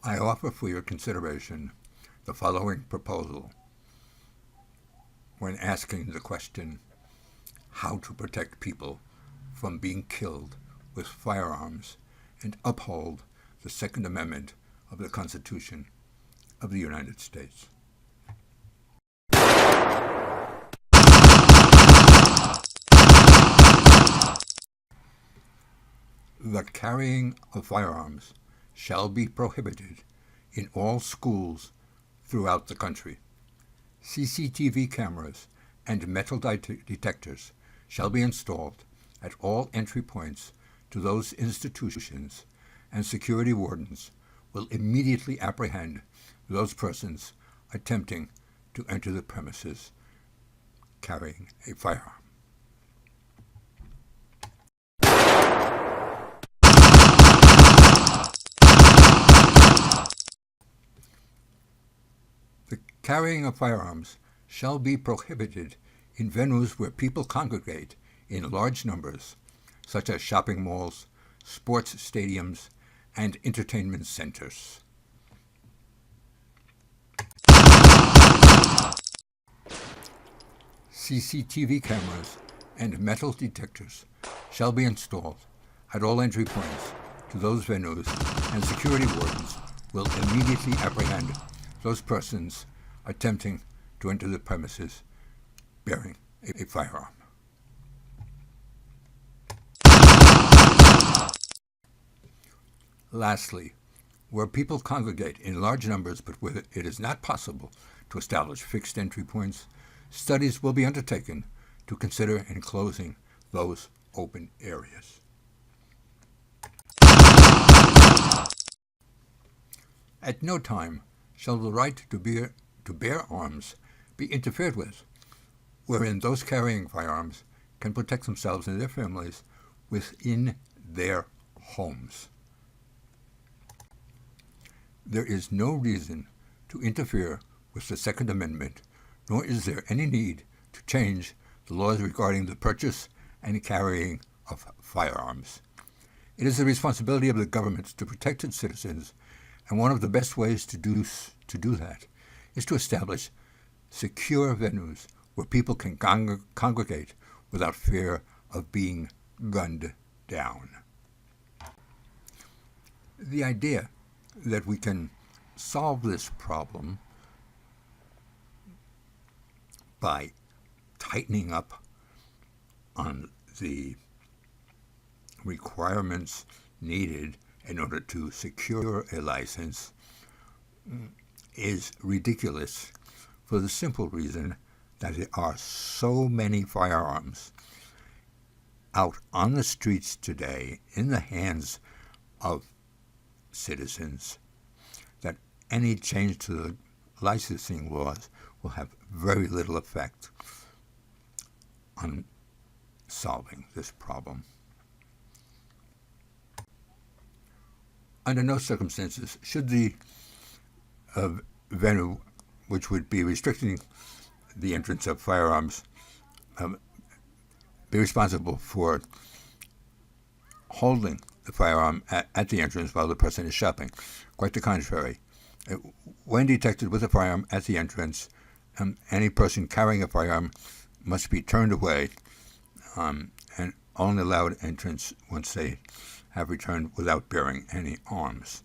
I offer for your consideration the following proposal when asking the question, how to protect people from being killed with firearms and uphold the Second Amendment of the Constitution of the United States. The carrying of firearms shall be prohibited in all schools throughout the country. CCTV cameras and metal detectors shall be installed at all entry points to those institutions, and security wardens will immediately apprehend those persons attempting to enter the premises carrying a firearm. The carrying of firearms shall be prohibited in venues where people congregate in large numbers, such as shopping malls, sports stadiums, and entertainment centers. CCTV cameras and metal detectors shall be installed at all entry points to those venues, and security wardens will immediately apprehend those persons attempting to enter the premises bearing a firearm. Lastly, where people congregate in large numbers but where it is not possible to establish fixed entry points, studies will be undertaken to consider enclosing those open areas. At no time shall the right to bear arms be interfered with, wherein those carrying firearms can protect themselves and their families within their homes. There is no reason to interfere with the Second Amendment, nor is there any need to change the laws regarding the purchase and carrying of firearms. It is the responsibility of the government to protect its citizens, and one of the best ways to do that is to establish secure venues where people can congregate without fear of being gunned down. The idea that we can solve this problem by tightening up on the requirements needed in order to secure a license is ridiculous, for the simple reason that there are so many firearms out on the streets today in the hands of citizens that any change to the licensing laws will have very little effect on solving this problem. Under no circumstances should the venue, which would be restricting the entrance of firearms, be responsible for holding the firearm at the entrance while the person is shopping. Quite the contrary. When detected with a firearm at the entrance, any person carrying a firearm must be turned away and only allowed entrance once they have returned without bearing any arms.